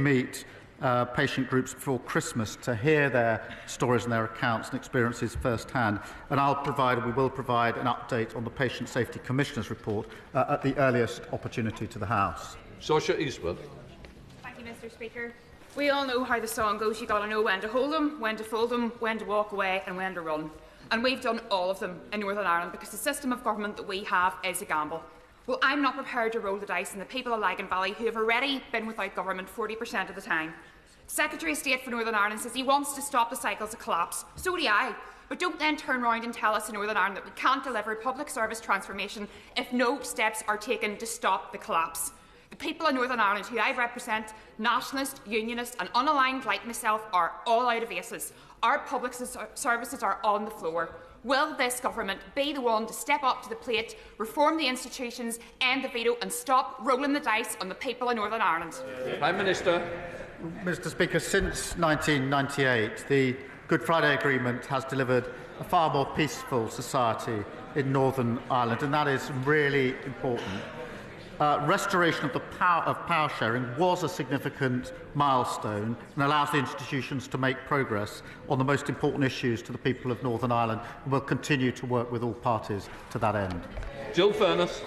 meet patient groups before Christmas to hear their stories and their accounts and experiences firsthand. And we will provide an update on the Patient Safety Commissioner's report at the earliest opportunity to the House. Sorcha Eastwood. Thank you, Mr. Speaker. We all know how the song goes. You got to know when to hold them, when to fold them, when to walk away and when to run. And we've done all of them in Northern Ireland because the system of government that we have is a gamble. Well, I'm not prepared to roll the dice on the people of Lagan Valley who have already been without government 40% of the time. Secretary of State for Northern Ireland says he wants to stop the cycles of collapse. So do I. But don't then turn around and tell us in Northern Ireland that we can't deliver public service transformation if no steps are taken to stop the collapse. The people of Northern Ireland who I represent, nationalist, unionist and unaligned like myself, are all out of aces. Our public services are on the floor. Will this government be the one to step up to the plate, reform the institutions, end the veto and stop rolling the dice on the people of Northern Ireland? Prime Minister. Mr. Speaker, since 1998, the Good Friday Agreement has delivered a far more peaceful society in Northern Ireland, and that is really important. Restoration of the power sharing was a significant milestone and allows the institutions to make progress on the most important issues to the people of Northern Ireland, and will continue to work with all parties to that end. Jill Furness.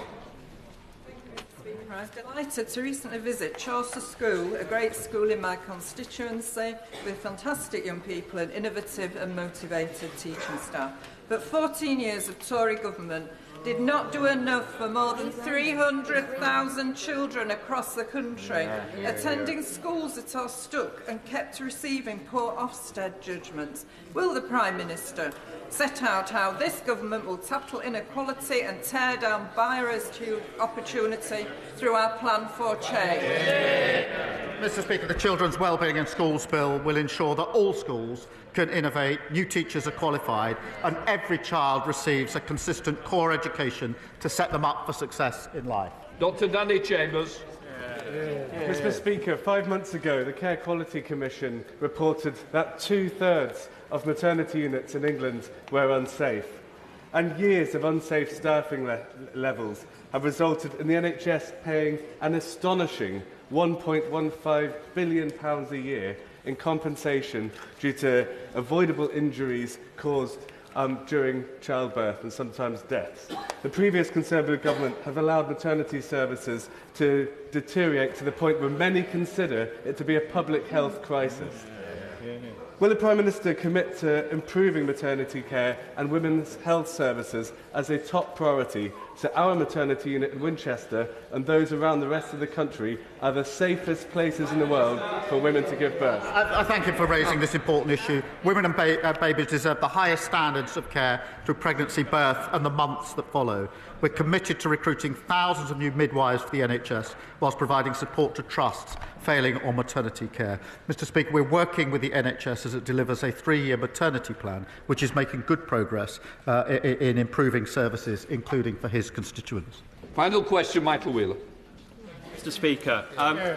I was delighted to recently visit Chaucer School, a great school in my constituency with fantastic young people and innovative and motivated teaching staff. But 14 years of Tory government did not do enough for more than 300,000 children across the country attending schools that are stuck and kept receiving poor Ofsted judgments. Will the Prime Minister set out how this government will tackle inequality and tear down barriers to opportunity through our plan for change? Mr. Speaker, the Children's Wellbeing in Schools Bill will ensure that all schools can innovate, new teachers are qualified and every child receives a consistent core education to set them up for success in life. Dr Danny Chambers. Mr. Speaker, 5 months ago, the Care Quality Commission reported that 2/3 of maternity units in England were unsafe. And years of unsafe staffing levels have resulted in the NHS paying an astonishing £1.15 billion a year in compensation due to avoidable injuries caused during childbirth and sometimes deaths. The previous Conservative government have allowed maternity services to deteriorate to the point where many consider it to be a public health crisis. Will the Prime Minister commit to improving maternity care and women's health services as a top priority so our maternity unit in Winchester and those around the rest of the country are the safest places in the world for women to give birth? I thank him for raising this important issue. Women and babies deserve the highest standards of care through pregnancy, birth and the months that follow. We're committed to recruiting thousands of new midwives for the NHS whilst providing support to trusts failing on maternity care. Mr. Speaker, we're working with the NHS as it delivers a 3-year maternity plan, which is making good progress in improving services, including for his constituents. Final question, Michael Wheeler. Mr. Speaker,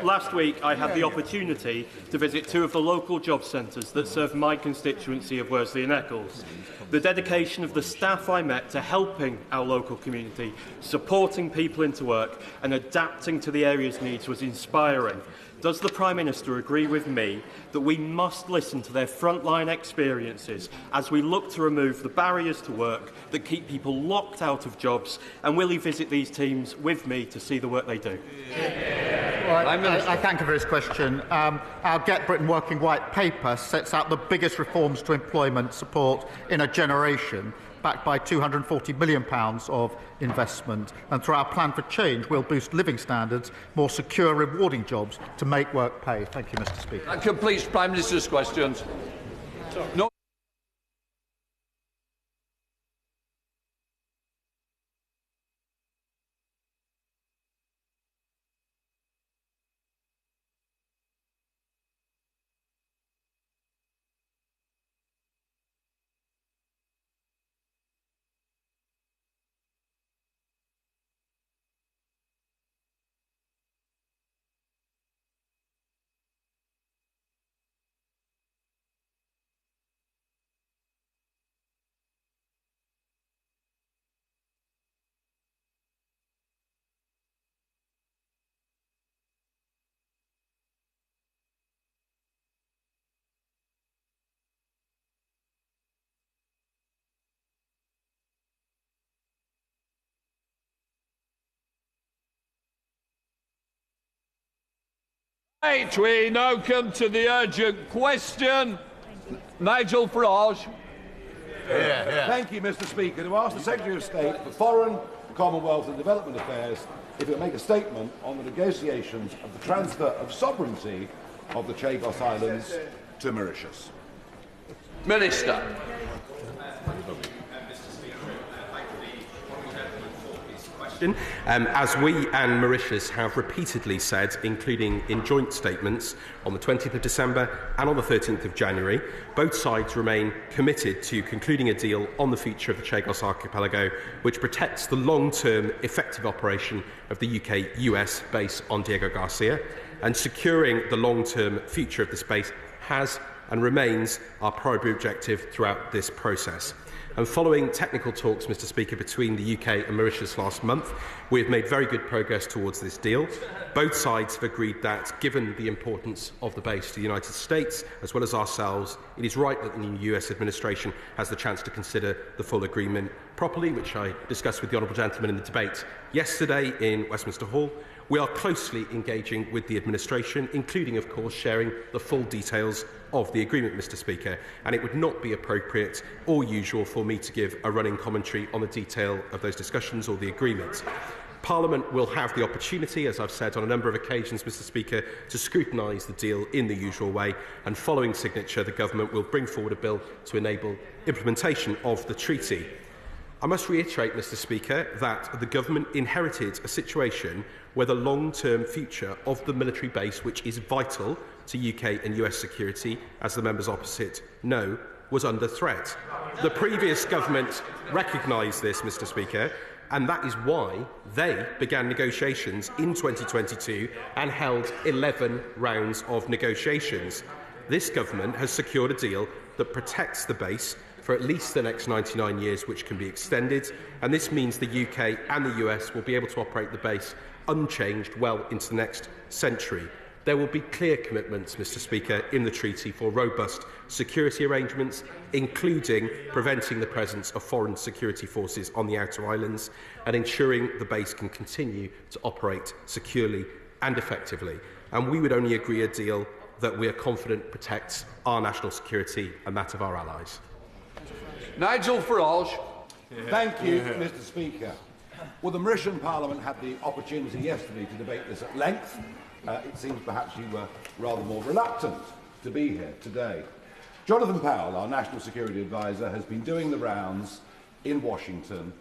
last week I had the opportunity to visit 2 of the local job centres that serve my constituency of Worsley and Eccles. The dedication of the staff I met to helping our local community, supporting people into work and adapting to the area's needs was inspiring. Does the Prime Minister agree with me that we must listen to their frontline experiences as we look to remove the barriers to work that keep people locked out of jobs, and will he visit these teams with me to see the work they do? Well, I thank him for his question. Our Get Britain Working White Paper sets out the biggest reforms to employment support in a generation, backed by £240 million of investment. And through our plan for change, we'll boost living standards, more secure, rewarding jobs to make work pay. Thank you, Mr. Speaker. That completes Prime Minister's questions. No. Right, we now come to the urgent question. Nigel Farage. Thank you, Mr. Speaker. To ask the Secretary of State for Foreign, Commonwealth and Development Affairs if it will make a statement on the negotiations of the transfer of sovereignty of the Chagos Islands to Mauritius. Minister. As we and Mauritius have repeatedly said, including in joint statements on the 20th of December and on the 13th of January, both sides remain committed to concluding a deal on the future of the Chagos Archipelago, which protects the long-term effective operation of the UK-US base on Diego Garcia, and securing the long-term future of this base has and remains our primary objective throughout this process. And following technical talks, Mr. Speaker, between the UK and Mauritius last month, we have made very good progress towards this deal. Both sides have agreed that, given the importance of the base to the United States, as well as ourselves, it is right that the new US administration has the chance to consider the full agreement properly, which I discussed with the honourable gentleman in the debate yesterday in Westminster Hall. We are closely engaging with the administration, including, of course, sharing the full details of the agreement, Mr. Speaker, and it would not be appropriate or usual for me to give a running commentary on the detail of those discussions or the agreement. Parliament will have the opportunity, as I've said on a number of occasions, Mr. Speaker, to scrutinise the deal in the usual way, and following signature, the Government will bring forward a bill to enable implementation of the treaty. I must reiterate, Mr. Speaker, that the Government inherited a situation where the long-term future of the military base, which is vital to UK and US security, as the members opposite know, was under threat. The previous Government recognised this, Mr. Speaker, and that is why they began negotiations in 2022 and held 11 rounds of negotiations. This Government has secured a deal that protects the base for at least the next 99 years, which can be extended, and this means the UK and the US will be able to operate the base unchanged well into the next century. There will be clear commitments, Mr. Speaker, in the treaty for robust security arrangements, including preventing the presence of foreign security forces on the outer islands and ensuring the base can continue to operate securely and effectively. And we would only agree a deal that we are confident protects our national security and that of our allies. Nigel Farage. Thank you, Mr. Speaker. Well, the Mauritian Parliament had the opportunity yesterday to debate this at length. It seems perhaps you were rather more reluctant to be here today. Jonathan Powell, our National Security Advisor, has been doing the rounds in Washington,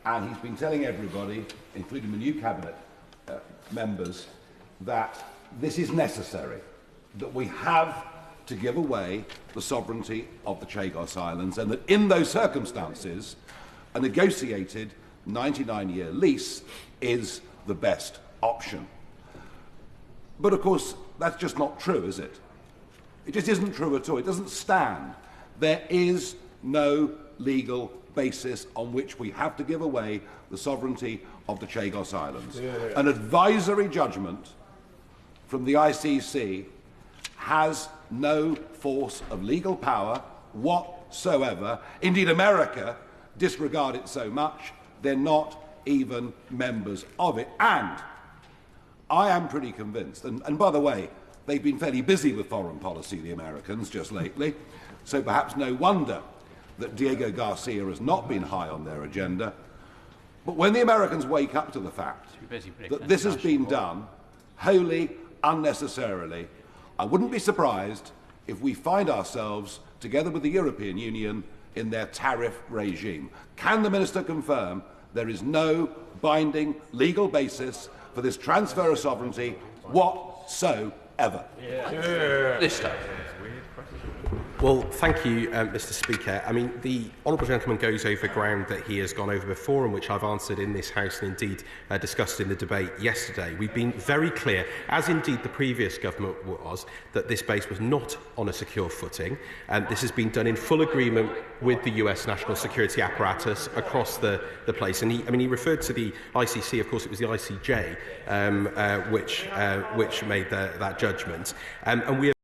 and he's been telling everybody, including the new Cabinet members, that this is necessary, that we have to give away the sovereignty of the Chagos Islands, and that in those circumstances, a negotiated 99-year lease is the best option. But of course, that's just not true, is it? It just isn't true at all. It doesn't stand. There is no legal basis on which we have to give away the sovereignty of the Chagos Islands. An advisory judgment from the ICC has no force of legal power whatsoever. Indeed, America disregard it so much, they're not even members of it. And I am pretty convinced, and by the way, they've been fairly busy with foreign policy, the Americans, just lately, so perhaps no wonder that Diego Garcia has not been high on their agenda. But when the Americans wake up to the fact that this has been done wholly unnecessarily, I wouldn't be surprised if we find ourselves, together with the European Union, in their tariff regime. Can the Minister confirm there is no binding legal basis for this transfer of sovereignty whatsoever? Minister. Well, thank you, Mr. Speaker. I mean, the honourable gentleman goes over ground that he has gone over before and which I've answered in this House and indeed discussed in the debate yesterday. We've been very clear, as indeed the previous government was, that this base was not on a secure footing, and this has been done in full agreement with the US national security apparatus across the place. And he referred to the ICC. Of course, it was the ICJ which made that judgment. And we